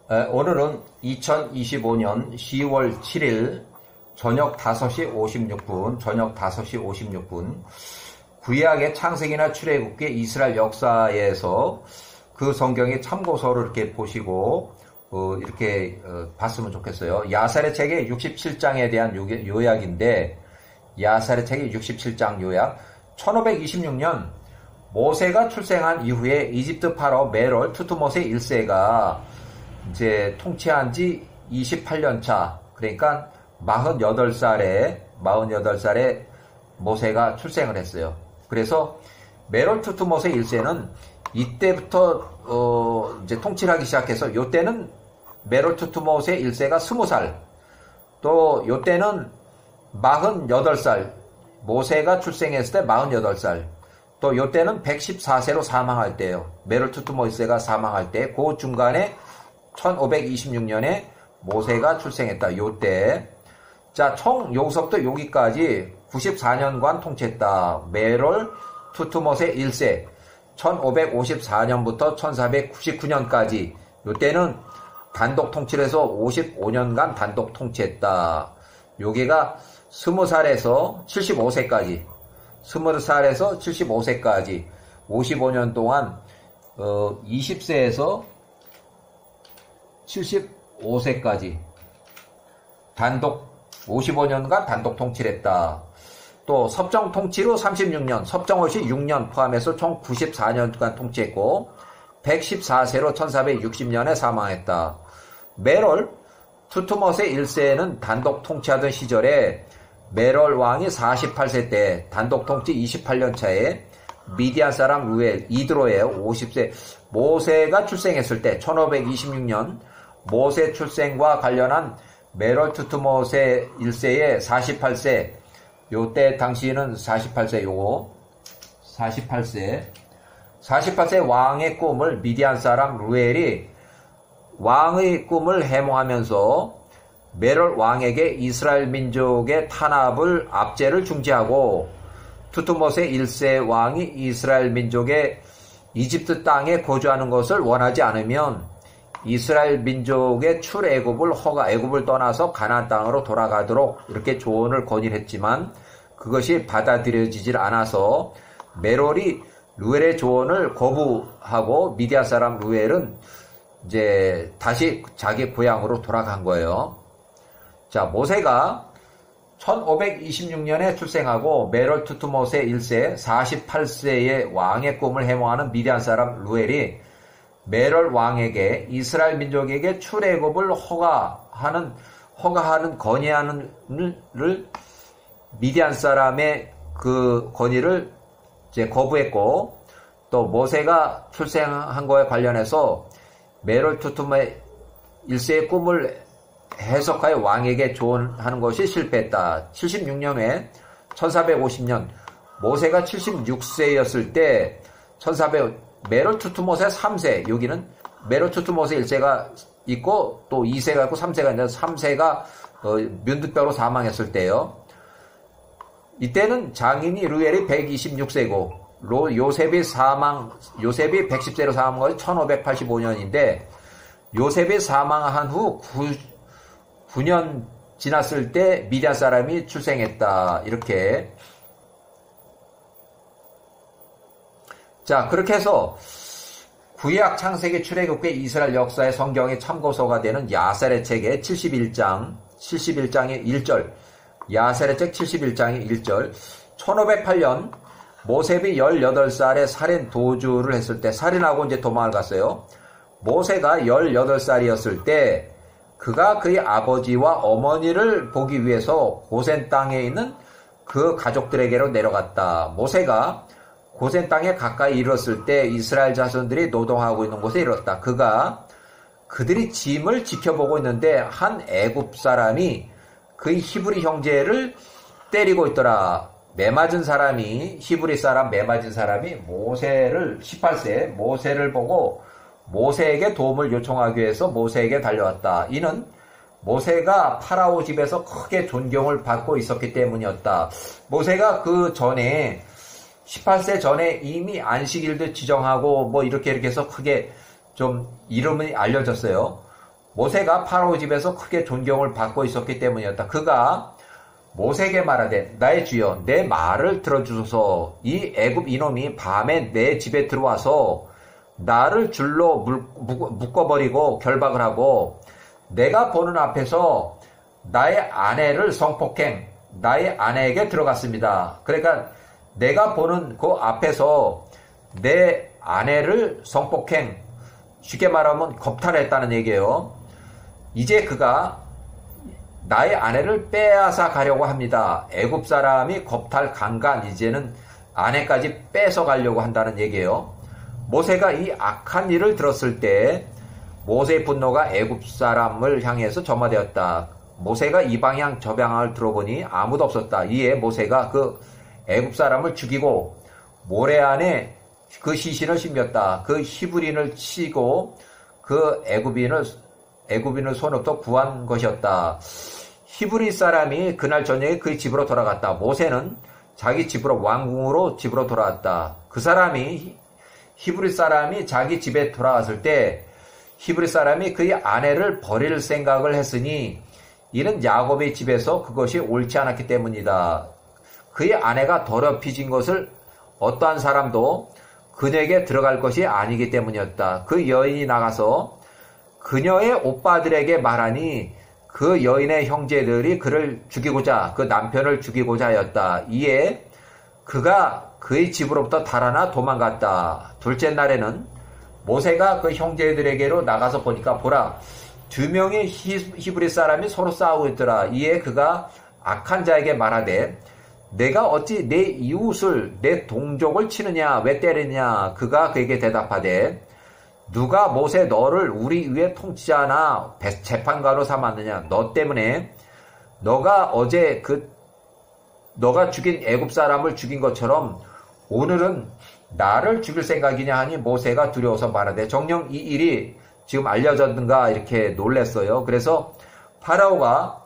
오늘은 2025년 10월 7일 저녁 5시 56분, 구약의 창세기나 출애굽기 이스라엘 역사에서 그 성경의 참고서를 이렇게 보시고, 이렇게 봤으면 좋겠어요. 야살의 책의 67장에 대한 요약인데, 야살의 책의 67장 요약. 1526년 모세가 출생한 이후에 이집트 파라오 메롤 투트모세 1세가 이제 통치한 지 28년 차, 그러니까 48살에 모세가 출생을 했어요. 그래서 메롤 투트모세 1세는 이때부터 이제 통치를 하기 시작해서, 요때는 메롤 투트모세 1세가 20살, 또 요때는 48살, 모세가 출생했을 때 48살, 또 요때는 114세로 사망할 때예요. 메롤 투트모세가 사망할 때, 그 중간에 1526년에 모세가 출생했다. 요때. 자, 총 여기서부터 여기까지 94년간 통치했다. 메롤 투트모세 1세. 1554년부터 1499년까지. 요때는 단독 통치를 해서 55년간 단독 통치했다. 여기가 20살에서 75세까지. 20살에서 75세까지. 55년 동안, 20세에서 75세까지 단독 55년간 단독 통치를 했다. 또 섭정 통치로 36년, 섭정월시 6년 포함해서 총 94년간 통치했고 114세로 1460년에 사망했다. 메롤 투트모세 1세는 단독 통치하던 시절에 메롤 왕이 48세 때 단독 통치 28년 차에 미디안 사람 루엘 이드로의 50세 모세가 출생했을 때 1526년 모세 출생과 관련한 메롤 투트모세 1세의 48세, 요때 당시에는 48세, 48세 왕의 꿈을 미디안 사람 루엘이 왕의 꿈을 해몽하면서 메롤 왕에게 이스라엘 민족의 탄압을 압제를 중지하고 투트모세 1세 왕이 이스라엘 민족의 이집트 땅에 거주하는 것을 원하지 않으면 이스라엘 민족의 애굽을 떠나서 가나안 땅으로 돌아가도록 이렇게 조언을 건의했지만 그것이 받아들여지질 않아서 메롤이 루엘의 조언을 거부하고 미디안 사람 루엘은 이제 다시 자기 고향으로 돌아간 거예요. 자, 모세가 1526년에 출생하고 메롤 투트모세 1세 48세의 왕의 꿈을 해몽하는 미디안 사람 루엘이 메롤 왕에게 이스라엘 민족에게 출애굽을 건의하는 미디안 사람의 그 건의를 이제 거부했고, 또 모세가 출생한 거에 관련해서 메롤 투트모세 1세의 꿈을 해석하여 왕에게 조언하는 것이 실패했다. 76년에 1450년 모세가 76세였을 때 메롤 투트모세 3세, 여기는 메롤 투트모세 1세가 있고 또 2세가 있고 3세가 있는데 3세가 면두뼈로 사망했을 때요. 이때는 장인이 루엘이 126세고 요셉이 110세로 사망한 것이 1585년인데 요셉이 사망한 후 9년 지났을 때 미디안 사람이 출생했다. 이렇게. 자, 그렇게 해서 구약 창세기 출애굽기 이스라엘 역사의 성경의 참고서가 되는 야살의 책의 71장의 1절, 야살의 책 71장의 1절, 1508년 모세비 18살에 살인 도주를 했을 때, 살인하고 이제 도망을 갔어요. 모세가 18살이었을 때 그가 그의 아버지와 어머니를 보기 위해서 고센 땅에 있는 그 가족들에게로 내려갔다. 모세가 고센 땅에 가까이 이르렀을 때 이스라엘 자손들이 노동하고 있는 곳에 이르렀다. 그들이 짐을 지켜보고 있는데 한 애굽 사람이 그의 히브리 형제를 때리고 있더라. 히브리 사람 매맞은 사람이 모세를 18세 모세를 보고 모세에게 도움을 요청하기 위해서 모세에게 달려왔다. 이는 모세가 파라오 집에서 크게 존경을 받고 있었기 때문이었다. 모세가 그 전에 18세 전에 이미 안식일도 지정하고 뭐 이렇게 해서 크게 좀 이름이 알려졌어요. 모세가 파라오 집에서 크게 존경을 받고 있었기 때문이었다. 그가 모세에게 말하되 나의 주여 내 말을 들어주소서. 이 애굽 이놈이 밤에 내 집에 들어와서 나를 줄로 묶어버리고 결박을 하고 내가 보는 앞에서 나의 아내를 성폭행, 나의 아내에게 들어갔습니다. 그러니까 내가 보는 그 앞에서 내 아내를 성폭행, 쉽게 말하면 겁탈했다는 얘기예요. 이제 그가 나의 아내를 빼앗아 가려고 합니다. 애굽 사람이 겁탈 강간, 이제는 아내까지 뺏어 가려고 한다는 얘기예요. 모세가 이 악한 일을 들었을 때 모세의 분노가 애굽 사람을 향해서 점화되었다. 모세가 이 방향 저 방향을 들어보니 아무도 없었다. 이에 모세가 그 애굽 사람을 죽이고 모래 안에 그 시신을 심겼다. 그 히브리인을 치고 그 애굽인을 손으로부터 구한 것이었다. 히브리 사람이 그날 저녁에 그 집으로 돌아갔다. 모세는 자기 집으로 왕궁으로 집으로 돌아왔다. 그 사람이 히브리 사람이 자기 집에 돌아왔을 때 히브리 사람이 그의 아내를 버릴 생각을 했으니 이는 야곱의 집에서 그것이 옳지 않았기 때문이다. 그의 아내가 더럽혀진 것을 어떠한 사람도 그녀에게 들어갈 것이 아니기 때문이었다. 그 여인이 나가서 그녀의 오빠들에게 말하니 그 여인의 형제들이 그를 죽이고자, 그 남편을 죽이고자 하였다. 이에 그가 그의 집으로부터 달아나 도망갔다. 둘째 날에는 모세가 그 형제들에게로 나가서 보니까 보라, 두 명의 히브리 사람이 서로 싸우고 있더라. 이에 그가 악한 자에게 말하되 내가 어찌 내 이웃을 내 동족을 치느냐, 왜 때리느냐. 그가 그에게 대답하되 누가 모세 너를 우리 위에 통치자나 재판관으로 삼았느냐. 너 때문에 너가 어제 너가 죽인 애굽 사람을 죽인 것처럼 오늘은 나를 죽일 생각이냐 하니 모세가 두려워서 말하되 정녕 이 일이 지금 알려졌는가 이렇게 놀랬어요. 그래서 파라오가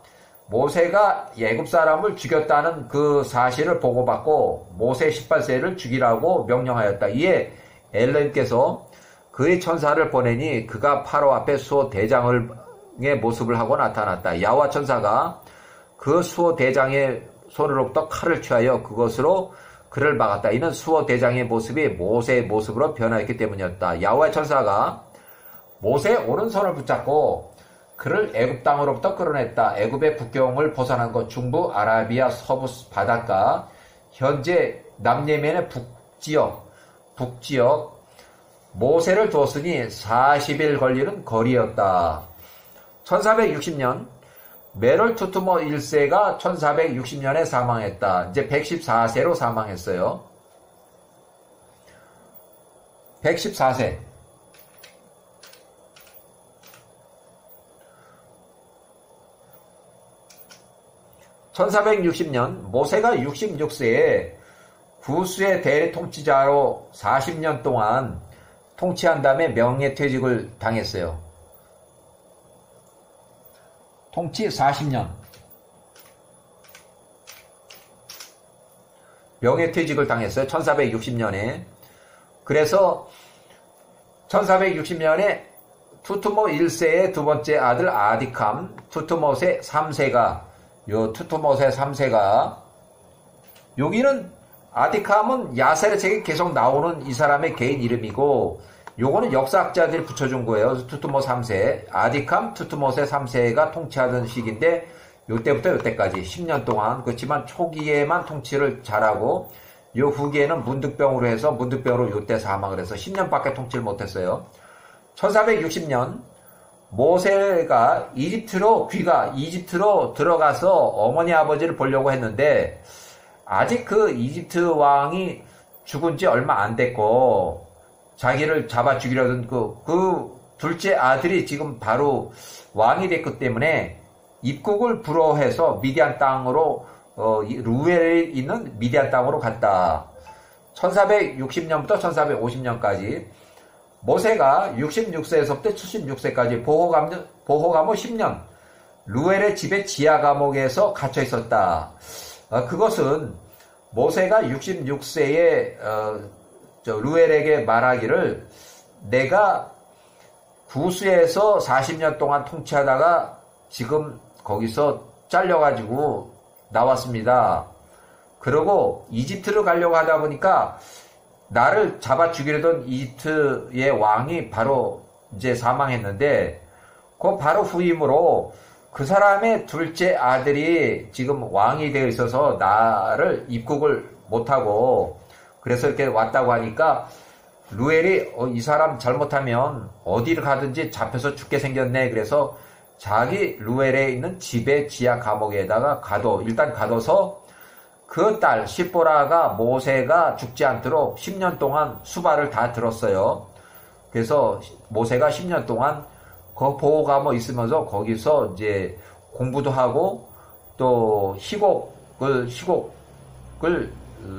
모세가 애굽 사람을 죽였다는 그 사실을 보고받고 모세 18세를 죽이라고 명령하였다. 이에 엘로힘께서 그의 천사를 보내니 그가 파라오 앞에 수호 대장의 모습을 하고 나타났다. 야훼 천사가 그 수호 대장의 손으로부터 칼을 취하여 그것으로 그를 막았다. 이는 수호 대장의 모습이 모세의 모습으로 변하였기 때문이었다. 야훼 천사가 모세의 오른손을 붙잡고 그를 애굽 땅으로부터 끌어냈다. 애굽의 국경을 벗어난 것, 중부 아라비아 서부 바닷가, 현재 남예멘의 북지역 모세를 두었으니 40일 걸리는 거리였다. 1460년 메롤 투투모 1세가 1460년에 사망했다. 이제 114세로 사망했어요. 114세. (1460년) 모세가 66세에 구스의 대통치자로 40년 동안 통치한 다음에 명예퇴직을 당했어요. 통치 40년. 명예퇴직을 당했어요. 1460년에. 그래서 1460년에 투투모 1세의 두 번째 아들 아디캄, 투투모세 3세가 투투모세 3세가 여기는 아디캄은 야셀의 책에 계속 나오는 이 사람의 개인 이름이고 요거는 역사학자들이 붙여준 거예요. 투투모 3세, 아디캄, 투투모세 3세가 통치하던 시기인데 요때부터 요때까지 10년 동안. 그렇지만 초기에만 통치를 잘하고 요 후기에는 문득병으로 해서 문득병으로 요때 사망을 해서 10년밖에 통치를 못했어요. 1460년 모세가 이집트로 들어가서 어머니 아버지를 보려고 했는데 아직 그 이집트 왕이 죽은 지 얼마 안 됐고 자기를 잡아 죽이려던 그 둘째 아들이 지금 바로 왕이 됐기 때문에 입국을 불허해서 미디안 땅으로 루엘에 있는 미디안 땅으로 갔다. 1460년부터 1450년까지 모세가 66세에서부터 76세까지 보호감호 10년 루엘의 집의 지하 감옥에서 갇혀 있었다. 그것은 모세가 66세에 루엘에게 말하기를 내가 구스에서 40년 동안 통치하다가 지금 거기서 잘려가지고 나왔습니다. 그리고 이집트로 가려고 하다 보니까 나를 잡아 죽이려던 이집트의 왕이 바로 이제 사망했는데, 그 바로 후임으로 그 사람의 둘째 아들이 지금 왕이 되어 있어서 나를 입국을 못하고, 그래서 이렇게 왔다고 하니까 루엘이 이 사람 잘못하면 어디를 가든지 잡혀서 죽게 생겼네. 그래서 자기 루엘에 있는 집의 지하 감옥에다가 일단 가둬서 그 딸 시보라가 모세가 죽지 않도록 10년 동안 수발을 다 들었어요. 그래서 모세가 10년 동안 그 보호 감옥 있으면서 거기서 이제 공부도 하고 또 희곡을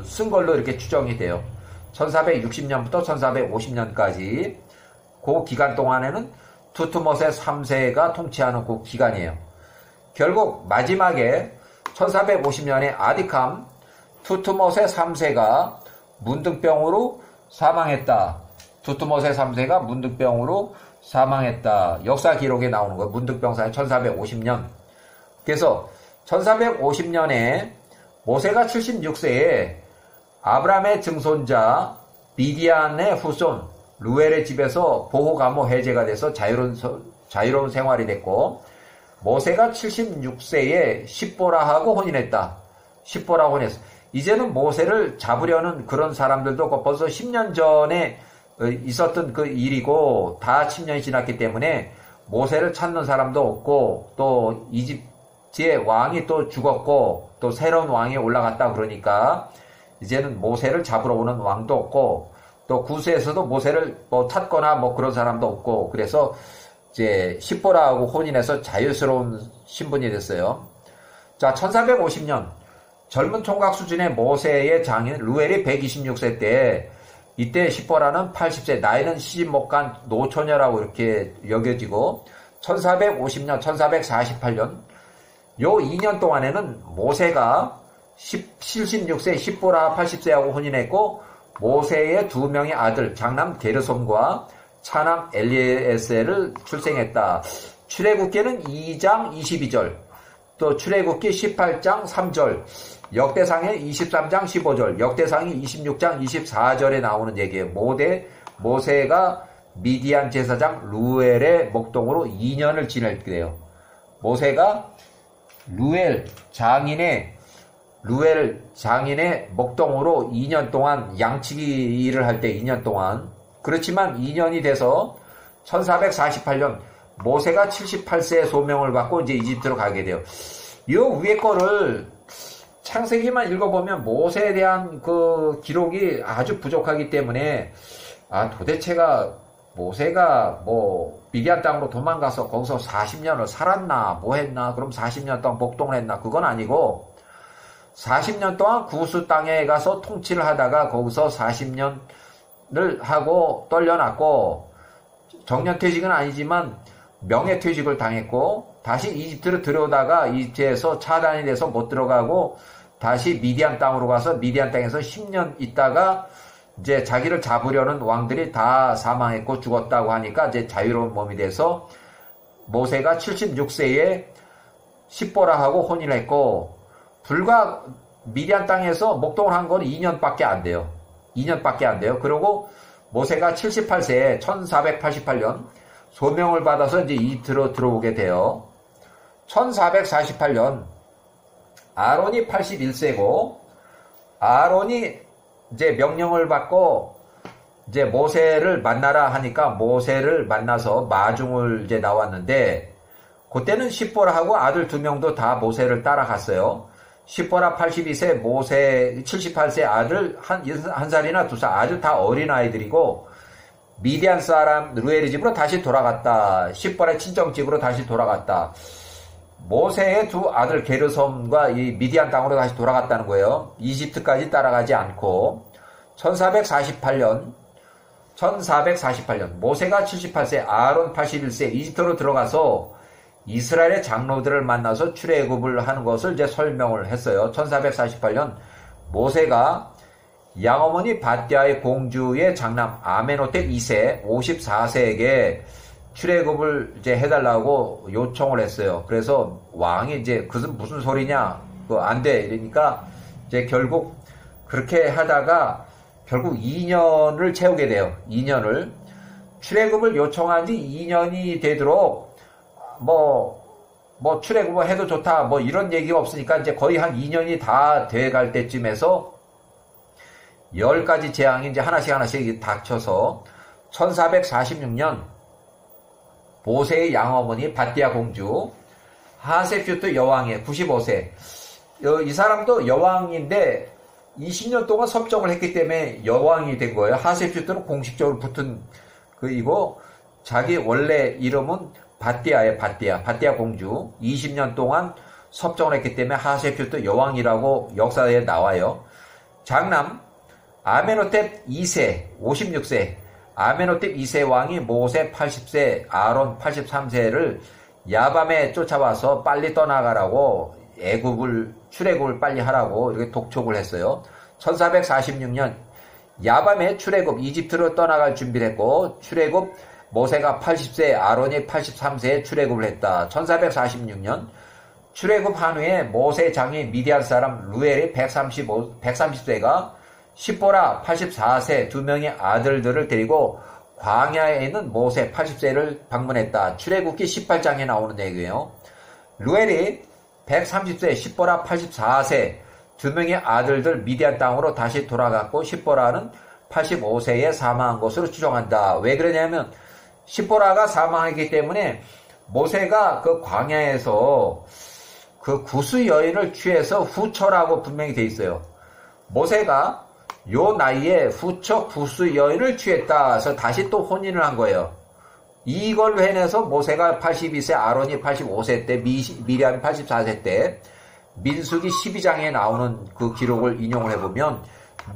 쓴 걸로 이렇게 추정이 돼요. 1460년부터 1450년까지 그 기간 동안에는 투트모세 3세가 통치하는 그 기간이에요. 결국 마지막에 1450년에 아디캄 투트모세 3세가 문둥병으로 사망했다. 투트모세 3세가 문둥병으로 사망했다. 역사 기록에 나오는 거예요. 문둥병사에 1450년. 그래서 1450년에 모세가 76세에 아브라함의 증손자 미디안의 후손 루엘의 집에서 보호감호 해제가 돼서 자유로운 생활이 됐고, 모세가 76세에 십보라하고 혼인했다. 십보라 혼했어. 이제는 모세를 잡으려는 그런 사람들도 벌써 10년 전에 있었던 그 일이고 다 10년이 지났기 때문에 모세를 찾는 사람도 없고, 또 이집트의 왕이 또 죽었고 또 새로운 왕이 올라갔다 그러니까 이제는 모세를 잡으러 오는 왕도 없고, 또 구스에서도 모세를 찾거나 그런 사람도 없고, 그래서 이제 십보라하고 혼인해서 자유스러운 신분이 됐어요. 자, 1450년 젊은 총각 수준의 모세의 장인 루엘이 126세 때, 이때 십보라는 80세, 나이는 시집 못 간 노처녀라고 이렇게 여겨지고, 1450년, 1448년 요 2년 동안에는 모세가 76세 십보라 80세하고 혼인했고, 모세의 두 명의 아들 장남 게르솜과 차남 엘리에셀을 출생했다. 출애굽기는 2장 22절, 또 출애굽기 18장 3절, 역대상의 23장 15절, 역대상이 26장 24절에 나오는 얘기예요. 모세가 미디안 제사장 루엘의 목동으로 2년을 지낼 때요. 모세가 루엘 장인의 목동으로 2년 동안 양치기 일을 할 때 2년 동안, 그렇지만 2년이 돼서 1448년 모세가 78세에 소명을 받고 이제 이집트로 가게 돼요. 이 위에 거를 창세기만 읽어보면 모세에 대한 그 기록이 아주 부족하기 때문에, 도대체가 모세가 미디안 땅으로 도망가서 거기서 40년을 살았나 했나, 그럼 40년 동안 복동을 했나, 그건 아니고 40년 동안 구스 땅에 가서 통치를 하다가 거기서 40년을 하고 떨려났고, 정년퇴직은 아니지만 명예퇴직을 당했고, 다시 이집트로 들어오다가 이집트에서 차단이 돼서 못 들어가고 다시 미디안 땅으로 가서 미디안 땅에서 10년 있다가 이제 자기를 잡으려는 왕들이 다 사망했고 죽었다고 하니까 이제 자유로운 몸이 돼서 모세가 76세에 십보라하고 혼인을 했고, 불과 미디안 땅에서 목동을 한 건 2년밖에 안 돼요. 2년밖에 안 돼요. 그리고 모세가 78세에 1488년 소명을 받아서 이제 이집트로 들어오게 돼요. 1448년 아론이 81세고, 아론이 이제 명령을 받고 이제 모세를 만나라 하니까 모세를 만나서 마중을 이제 나왔는데, 그때는 십보라하고 아들 2명도 다 모세를 따라갔어요. 십보라 82세, 모세 78세 아들 한 살이나 2살, 아주 다 어린 아이들이고, 미디안 사람 루엘의 집으로 다시 돌아갔다. 십보라의 친정집으로 다시 돌아갔다. 모세의 두 아들 게르솜과 이 미디안 땅으로 다시 돌아갔다는 거예요. 이집트까지 따라가지 않고. 1448년 모세가 78세, 아론 81세 이집트로 들어가서 이스라엘의 장로들을 만나서 출애굽을 하는 것을 이제 설명을 했어요. 1448년 모세가 양어머니 바띠아의 공주의 장남 아메노텍 2세 54세에게 출애굽을 이제 해달라고 요청을 했어요. 그래서 왕이 이제 그것은 무슨 소리냐, 그거 안 돼. 이러니까 이제 결국 그렇게 하다가 결국 2년을 채우게 돼요. 2년을. 출애굽을 요청한 지 2년이 되도록 뭐 출애굽을 해도 좋다 뭐 이런 얘기가 없으니까 이제 거의 한 2년이 다 돼갈 때쯤에서 10가지 재앙이 이제 하나씩 닥쳐서 1446년 모세의 양어머니 밧디아 공주 하셋슈트 여왕의 95세. 이 사람도 여왕인데 20년 동안 섭정을 했기 때문에 여왕이 된 거예요. 하셋슈트는 공식적으로 붙은 그이고 자기 원래 이름은 밧디아예요. 밧디아 공주. 20년 동안 섭정을 했기 때문에 하셋슈트 여왕이라고 역사에 나와요. 장남 아메노텝 2세 56세 아메노텝 2세 왕이 모세 80세 아론 83세를 야밤에 쫓아와서 빨리 떠나가라고 출애굽을 빨리 하라고 이렇게 독촉을 했어요. 1446년 야밤에 출애굽 이집트로 떠나갈 준비를 했고 출애굽 모세가 80세 아론이 83세에 출애굽을 했다. 1446년 출애굽한 후에 모세 장이 미디안 사람 루엘이 130세가 십보라 84세 두 명의 아들들을 데리고 광야에 있는 모세 80세를 방문했다. 출애굽기 18장에 나오는 얘기예요. 루엘이 130세, 십보라 84세 두 명의 아들들 미디안 땅으로 다시 돌아갔고 십보라는 85세에 사망한 것으로 추정한다. 왜 그러냐면 십보라가 사망했기 때문에 모세가 그 광야에서 그 구스 여인을 취해서 후처라고 분명히 돼 있어요. 모세가 요 나이에 후처 구스 여인을 취했다 해서 다시 또 혼인을 한 거예요. 이걸로 해내서 모세가 82세, 아론이 85세 때, 미리암이 84세 때 민수기 12장에 나오는 그 기록을 인용을 해보면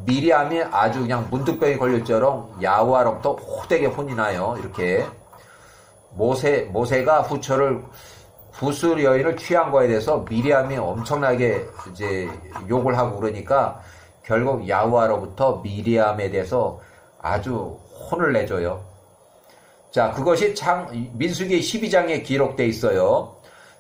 미리암이 아주 그냥 문득병이 걸릴처럼 야후와로부터 호되게 혼이 나요. 이렇게 모세가 후처를 구스 여인을 취한 거에 대해서 미리암이 엄청나게 이제 욕을 하고 그러니까 결국 야후와로부터 미리암에 대해서 아주 혼을 내줘요. 자, 그것이 민수기 12장에 기록되어 있어요.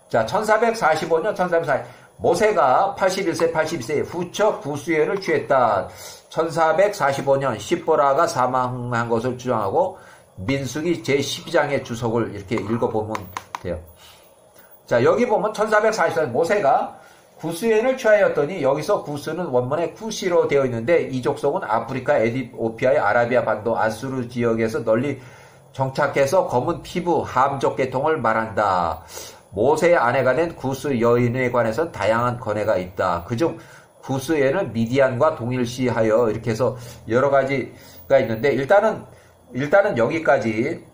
자, 1445년, 모세가 81세, 82세 후처 구스여인을 취했다. 1445년 십보라가 사망한 것을 주장하고 민수기 제12장의 주석을 이렇게 읽어보면 돼요. 자, 여기 보면 1444년 모세가 구스여인을 취하였더니 여기서 구스는 원문에 쿠시로 되어 있는데 이 족속은 아프리카, 에티오피아의 아라비아 반도, 아수르 지역에서 널리 정착해서 검은 피부, 함족 계통을 말한다. 모세의 아내가 된 구스 여인에 관해서 다양한 건해가 있다. 그중 구스 여인을 미디안과 동일시하여 이렇게 해서 여러 가지가 있는데 일단은 여기까지